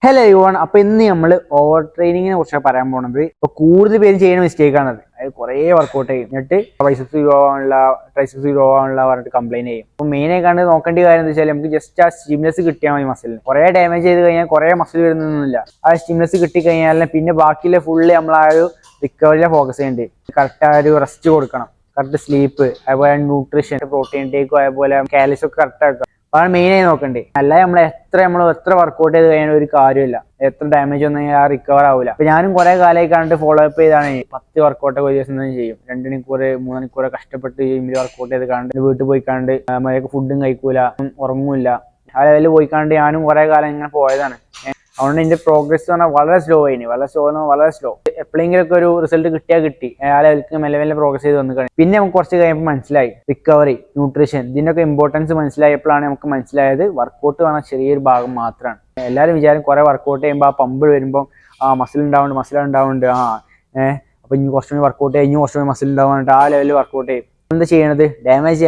Hello everyone. അപ്പൊ ഇന്ന് നമ്മൾ ഓവർ ട്രെയിനിങ്ങിനെ കുറിച്ചാണ് പറയാൻ പോണത്. ഇപ്പൊ കൂടുതൽ പേര് ചെയ്യുന്ന മിസ്റ്റേക്ക് ആണത്. അത് കുറെ വർക്കൗട്ട് ചെയ്യും, എന്നിട്ട് ബൈസെപ്സ് ഗ്രോ ആവാനുള്ള, ട്രൈസെപ്സ് ഗ്രോ ആവാനുള്ള പറഞ്ഞിട്ട് കംപ്ലൈന്റ് ചെയ്യും. അപ്പൊ മെയിൻ ആയി കണ്ട് നോക്കേണ്ട കാര്യം എന്താ വെച്ചാൽ നമുക്ക് ജസ്റ്റ് ആ സ്റ്റിംനെസ് കിട്ടിയാൽ മതി. മസിലിന് കുറെ ഡാമേജ് ചെയ്ത് കഴിഞ്ഞാൽ കുറെ മസിൽ വരുന്നൊന്നുമില്ല. ആ സ്റ്റിംനെസ് കിട്ടി കഴിഞ്ഞാൽ പിന്നെ ബാക്കിയുള്ള ഫുള്ള് നമ്മൾ ആ ഒരു റിക്കവറിയിലെ ഫോക്കസ് ചെയ്യേണ്ടി. കറക്റ്റ് ആ ഒരു റെസ്റ്റ് കൊടുക്കണം, കറക്റ്റ് സ്ലീപ്പ്, അതുപോലെ ന്യൂട്രീഷൻ, പ്രോട്ടീൻ ടേക്കും, അതുപോലെ കാലറീസ് ഒക്കെ കറക്റ്റ് ആക്കുക. അതാണ് മെയിനായി നോക്കണ്ടേ. അല്ലാതെ നമ്മൾ എത്ര വർക്കൗട്ട് ചെയ്ത് കഴിഞ്ഞാൽ ഒരു കാര്യമില്ല. എത്ര ഡാമേജ് ഒന്നും ആ റിക്കവർ ആവില്ല. അപ്പൊ ഞാനും കുറെ കാലമായി കണ്ടിട്ട് ഫോളോ അപ്പ് ചെയ്താണ് 10 വർക്കൗട്ട് ഒരു ദിവസം തന്നെ ചെയ്യും. 2 മണിക്കൂർ 3 മണിക്കൂർ കഷ്ടപ്പെട്ട് ജിമ്മിൽ വർക്കൗട്ട് ചെയ്ത് കണ്ട് വീട്ടിൽ പോയി കണ്ട് മര്യാദക്ക് ഫുഡും കഴിക്കൂല, ഉറങ്ങൂല. ആ ലെവലിൽ പോയി കണ്ട് ഞാനും കുറെ കാലം ഇങ്ങനെ പോയതാണ്. അതുകൊണ്ട് ഇതിന്റെ പ്രോഗ്രസ് പറഞ്ഞാൽ വളരെ സ്ലോ ആയിന്. വളരെ സ്ലോ. എപ്പോഴെങ്കിലും ഒക്കെ ഒരു റിസൾട്ട് കിട്ടിയാൽ കിട്ടി. ആ ലെവലിലേക്ക് മെല്ലെ പ്രോഗ്രസ് ചെയ്ത് വന്നു കഴിഞ്ഞു. പിന്നെ നമുക്ക് കുറച്ച് കഴിയുമ്പോൾ മനസ്സിലായി റിക്കവറി, ന്യൂട്രീഷൻ, ഇതിന്റെയൊക്കെ ഇമ്പോർട്ടൻസ് മനസ്സിലായപ്പോഴാണ് നമുക്ക് മനസ്സിലായത് വർക്കൗട്ട് പറഞ്ഞാൽ ചെറിയൊരു ഭാഗം മാത്രമാണ്. എല്ലാവരും വിചാരം കുറെ വർക്കൗട്ട് ചെയ്യുമ്പോൾ ആ പമ്പ് വരുമ്പോൾ മസിൽ ഉണ്ടാവുന്നുണ്ട്. അപ്പൊ ഇനി കുറച്ചുകൂടി വർക്കൗട്ട് ചെയ്യും, ഇനി കുറച്ചുകൂടി മസിൽ ഉണ്ടാവുന്നുണ്ട്. ആ ലെവലിൽ വർക്കൗട്ട് ചെയ്യും. എന്താ ചെയ്യണത്? ഡാമേജ്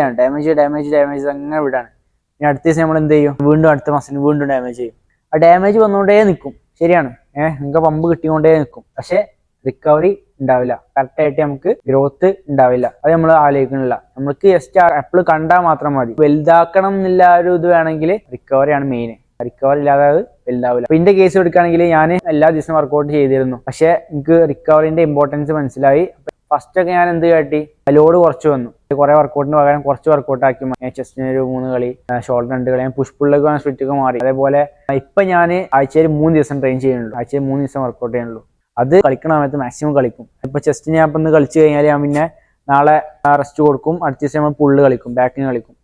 അങ്ങനെ വിടാണ്. ഇനി അടുത്ത ദിവസം നമ്മൾ എന്ത് ചെയ്യും? വീണ്ടും അടുത്ത മസിൽ വീണ്ടും ഡാമേജ് ചെയ്യും. ആ ഡാമേജ് വന്നുകൊണ്ടേ നിൽക്കും. ശരിയാണ്, നിങ്ങൾക്ക് പമ്പ് കിട്ടിക്കൊണ്ടേ നിൽക്കും. പക്ഷെ റിക്കവറി ഉണ്ടാവില്ല. കറക്റ്റായിട്ട് നമുക്ക് ഗ്രോത്ത് ഉണ്ടാവില്ല. അത് നമ്മൾ ആലോചിക്കണില്ല. നമുക്ക് ജസ്റ്റ് എപ്പോഴും കണ്ടാൽ മാത്രം മതി. വലുതാക്കണം എന്നില്ല ഒരു ഇത് വേണമെങ്കിൽ റിക്കവറിയാണ് മെയിൻ. റിക്കവറി ഇല്ലാതെ അത് വലുതാവില്ല. അപ്പൊ ഇതിന്റെ കേസ് എടുക്കുകയാണെങ്കിൽ ഞാൻ എല്ലാ ദിവസവും വർക്കൗട്ട് ചെയ്തിരുന്നു. പക്ഷെ എനിക്ക് റിക്കവറിന്റെ ഇമ്പോർട്ടൻസ് മനസ്സിലായി. ഫസ്റ്റ് ഒക്കെ ഞാൻ എന്ത് കാട്ടി, ലോഡ് കുറച്ച് വന്നു. കുറെ വർക്കൗട്ടിന് പകരം കുറച്ച് വർക്കൗട്ട് ആക്കി. ചെസ്റ്റിന് ഒരു 3 കളി, ഷോൾഡർ 2 കളി, പുഷ് പുള്ളൊക്കെ സ്പ്ലിറ്റൊക്കെ മാറി. അതേപോലെ ഇപ്പൊ ഞാൻ ആഴ്ചയിൽ 3 ദിവസം ട്രെയിൻ ചെയ്യുന്നുള്ളൂ. ആഴ്ചയിൽ 3 ദിവസം വർക്കൗട്ട് ചെയ്യുന്നുള്ളൂ. അത് കളിക്കണ സമയത്ത് മാക്സിമം കളിക്കും. ഇപ്പൊ ചെസ്റ്റിന് ഞാൻ ഇപ്പൊ കളിച്ചു കഴിഞ്ഞാൽ ഞാൻ പിന്നെ നാളെ റെസ്റ്റ് കൊടുക്കും. അടുത്ത ദിവസം നമ്മൾ പുള്ള് കളിക്കും, ബാക്കിന് കളിക്കും.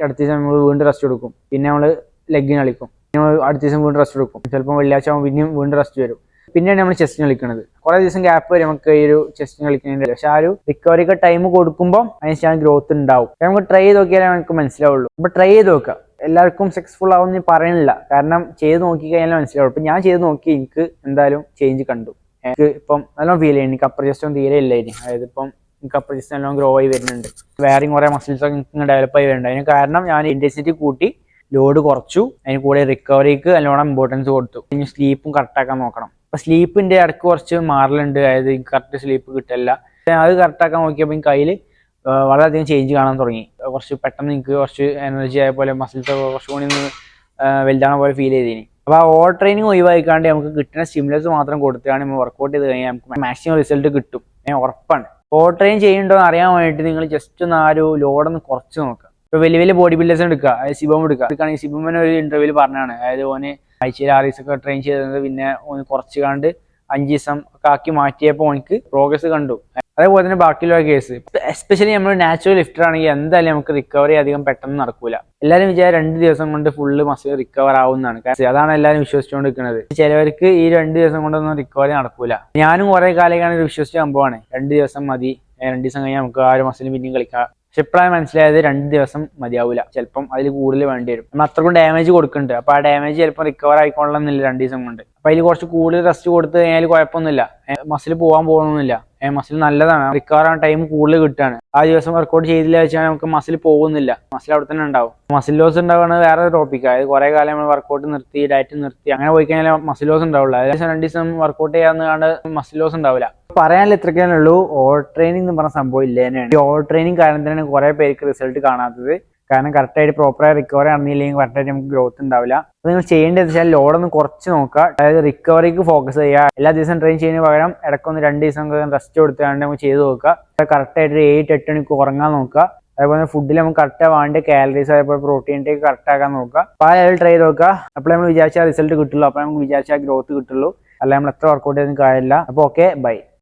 അടുത്ത ദിവസം നമ്മൾ വീണ്ടും റെസ്റ്റ് കൊടുക്കും. പിന്നെ നമ്മൾ ലെഗിന് കളിക്കും. അടുത്ത ദിവസം വീണ്ടും റെസ്റ്റ് കൊടുക്കും. ചിലപ്പോൾ വെള്ളിയാഴ്ച ആകുമ്പോൾ പിന്നെയും വീണ്ടും റെസ്റ്റ് വരും. പിന്നെയാണ് നമ്മൾ ചെസ്റ്റിന് കളിക്കുന്നത്. കുറെ ദിവസം ഗ്യാപ്പ് വരും നമുക്ക് ഈ ഒരു ചെസ്റ്റിന് കളിക്കുന്നതിന്റെ. പക്ഷെ ആ ഒരു റിക്കവറിക്ക് ടൈം കൊടുക്കുമ്പോൾ അതിന് ഗ്രോത്ത് ഉണ്ടാവും. നമുക്ക് ട്രൈ ചെയ്ത് നോക്കിയാലേ നമുക്ക് മനസ്സിലാവുള്ളൂ. അപ്പൊ ട്രൈ ചെയ്ത് നോക്കുക. എല്ലാവർക്കും സക്സസ്ഫുൾ ആവും ഞാൻ പറയുന്നില്ല, കാരണം ചെയ്ത് നോക്കി കഴിഞ്ഞാൽ മനസ്സിലാവുള്ളൂ. ഇപ്പൊ ഞാൻ ചെയ്ത് നോക്കി, എനിക്ക് എന്തായാലും ചേഞ്ച് കണ്ടു. എനിക്ക് ഇപ്പം നല്ലോണം ഫീൽ ചെയ്യുന്നു. എനിക്ക് അപ്പർ ചെസ്റ്റ് ഒന്നും തീരെ ഇല്ലായിരുന്നു. അതായത് ഇപ്പം എനിക്ക് അപ്പർ ചെസ്റ്റ് നല്ലോണം ഗ്രോ ആയി വരുന്നുണ്ട്. വേറെയും കുറെ മസിൽസ് ഒക്കെ എനിക്ക് ഡെവലപ്പ് ആയി വരുന്നുണ്ട്. അതിന് കാരണം ഞാൻ ഇന്റൻസിറ്റി കൂട്ടി, ലോഡ് കുറച്ചു, അതിന് കൂടെ റിക്കവറിക്ക് നല്ലോണം ഇമ്പോർട്ടൻസ് കൊടുത്തു. ഇനി സ്ലീപ്പും കറക്റ്റാക്കാൻ നോക്കണം. അപ്പൊ സ്ലീപ്പിന്റെ ഇടയ്ക്ക് കുറച്ച് മാറലുണ്ട്. അതായത് കറക്റ്റ് സ്ലീപ്പ് കിട്ടില്ല. അത് കറക്റ്റാക്കാൻ നോക്കിയപ്പോൾ എനിക്ക് കയ്യിൽ വളരെയധികം ചേഞ്ച് കാണാൻ തുടങ്ങി. കുറച്ച് പെട്ടെന്ന് എനിക്ക് കുറച്ച് എനർജി ആയ പോലെ, മസിൽസ് കുറച്ചുകൂടി വലുതാണ പോലെ ഫീൽ ചെയ്തിനി. അപ്പൊ ആ ഓവർ ട്രെയിനിങ് ഒഴിവാക്കാണ്ട് നമുക്ക് കിട്ടുന്ന സ്റ്റിമുലസ് മാത്രം കൊടുത്തിട്ടാണ് നമ്മൾ വർക്കൗട്ട് ചെയ്ത് കഴിഞ്ഞാൽ നമുക്ക് മാക്സിമം റിസൾട്ട് കിട്ടും. ഉറപ്പാണ്. ഓവർ ട്രെയിൻ ചെയ്യുന്നുണ്ടോ എന്ന് അറിയാൻ വേണ്ടിയിട്ട് നിങ്ങൾ ജസ്റ്റ് ഒന്ന് ആ ഒരു ലോഡൊന്ന് കുറച്ച് നോക്കുക. ഇപ്പൊ വലിയ ബോഡി ബിൽഡേഴ്സ് എടുക്കുക, അതായത് ശിവം എടുക്കുകയാണെങ്കിൽ ശിവമനെ ഒരു ഇന്റർവ്യൂവിൽ പറഞ്ഞാണ്, അതായത് ഓന് ആഴ്ചയിൽ 6 ദിവസമൊക്കെ ട്രെയിൻ ചെയ്തത് പിന്നെ ഒന്ന് കുറച്ച് കണ്ട് 5 ദിവസം ഒക്കെ ആക്കി മാറ്റിയപ്പോൾ എനിക്ക് പ്രോഗ്രസ് കണ്ടു. അതേപോലെ തന്നെ ബാക്കിയുള്ള കേസ്, എസ്പെഷ്യലി നമ്മൾ നാച്ചുറൽ ലിഫ്റ്റർ ആണെങ്കിൽ എന്തായാലും നമുക്ക് റിക്കവറി അധികം പെട്ടെന്ന് നടക്കൂല. എല്ലാവരും വിചാരം 2 ദിവസം കൊണ്ട് ഫുള്ള് മസിൽ റിക്കവർ ആവുന്നതാണ്. അതാണ് എല്ലാവരും വിശ്വസിച്ചുകൊണ്ടിരിക്കുന്നത്. ചിലവർക്ക് ഈ 2 ദിവസം കൊണ്ടൊന്നും റിക്കവറി നടക്കൂല. ഞാനും കുറെ കാലമാണ് വിശ്വസിച്ച സംഭവമാണ്. 2 ദിവസം മതി, 2 ദിവസം കഴിഞ്ഞാൽ നമുക്ക് ആ ഒരു മസിൽ പിന്നെയും കളിക്കാം. പക്ഷെ ഇപ്പോഴാണ് മനസ്സിലായത് 2 ദിവസം മതിയാവില്ല. ചിലപ്പം അതിൽ കൂടുതൽ വേണ്ടി വരും. നമ്മൾ അത്രക്കും ഡാമേജ് കൊടുക്കുന്നുണ്ട്. അപ്പൊ ആ ഡാമേജ് ചിലപ്പോൾ റിക്കവർ ആയിക്കൊള്ളണമെന്നില്ല 2 ദിവസം കൊണ്ട്. അപ്പൊ അതിൽ കുറച്ച് കൂടുതൽ റെസ്റ്റ് കൊടുത്ത് കഴിഞ്ഞാൽ കുഴപ്പമൊന്നുമില്ല. മസിൽ പോകാൻ പോകുന്നില്ല. മസിൽ നല്ലതാണ്, റിക്കവർ ആവാൻ ടൈം കൂടുതൽ കിട്ടുകയാണ്. ആ ദിവസം വർക്കൗട്ട് ചെയ്തില്ല വെച്ചാൽ നമുക്ക് മസിൽ പോകുന്നില്ല, മസിൽ അവിടെ തന്നെ ഉണ്ടാവും. മസിൽ ലോസ് ഉണ്ടാവുന്നത് വേറെ ടോപ്പിക്. അതായത് കുറെ കാലം നമ്മൾ വർക്കൗട്ട് നിർത്തി, ഡയറ്റ് നിർത്തി, അങ്ങനെ പോയി കഴിഞ്ഞാൽ മസിൽ ലോസ് ഉണ്ടാവുള്ളൂ. അതായത് 2 ദിവസം വർക്കൗട്ട് ചെയ്യാന്ന് കണ്ട് മസിൽ ലോസ് ഉണ്ടാവില്ല. പറയാനില്ല, ഇത്രയ്ക്കാനേ ഉള്ളൂ. ഓവർ ട്രെയിനിങ് എന്ന് പറഞ്ഞ സംഭവം ഇല്ല തന്നെയാണ്. ഈ ഓവർ ട്രെയിനിങ് കാരണത്തിനാണ് കുറെ പേർക്ക് റിസൾട്ട് കാണാത്തത്. കാരണം കറക്റ്റായിട്ട് പ്രോപ്പറായി റിക്കവറി നടന്നില്ലെങ്കിൽ കറക്റ്റായിട്ട് നമുക്ക് ഗ്രോത്ത് ഉണ്ടാവില്ല. അപ്പോൾ നിങ്ങൾ ചെയ്യേണ്ടത് വെച്ചാൽ ലോഡൊന്ന് കുറച്ച് നോക്കുക. അതായത് റിക്കവറിക്ക് ഫോക്കസ് ചെയ്യുക. എല്ലാ ദിവസം ട്രെയിൻ ചെയ്യുന്നതിന് പകരം ഇടയ്ക്കൊന്ന് 2 ദിവസം റെസ്റ്റ് കൊടുത്തുകൊണ്ട് നമുക്ക് ചെയ്ത് നോക്കുക. കറക്റ്റായിട്ട് 7-8 മണിക്കൂർ ഉറങ്ങാൻ നോക്കുക. അതേപോലെ ഫുഡിൽ നമുക്ക് കറക്റ്റ് വേണ്ട കാലറീസ്, അതേപോലെ പ്രോട്ടീൻ ടേക്ക് കറക്റ്റ് ആക്കാൻ നോക്കുക. അപ്പോൾ ആ ലെവൽ ട്രൈ ചെയ്ത് നോക്കുക. അപ്പോൾ നമ്മൾ വിചാരിച്ച റിസൾട്ട് കിട്ടുള്ളൂ. അപ്പോൾ നമുക്ക് വിചാരിച്ച ഗ്രോത്ത് കിട്ടുള്ളൂ. അല്ല നമ്മൾ എത്ര വർക്കൗട്ട് ചെയ്തൊന്നും കാര്യമില്ല. അപ്പോൾ ഓക്കെ, ബൈ.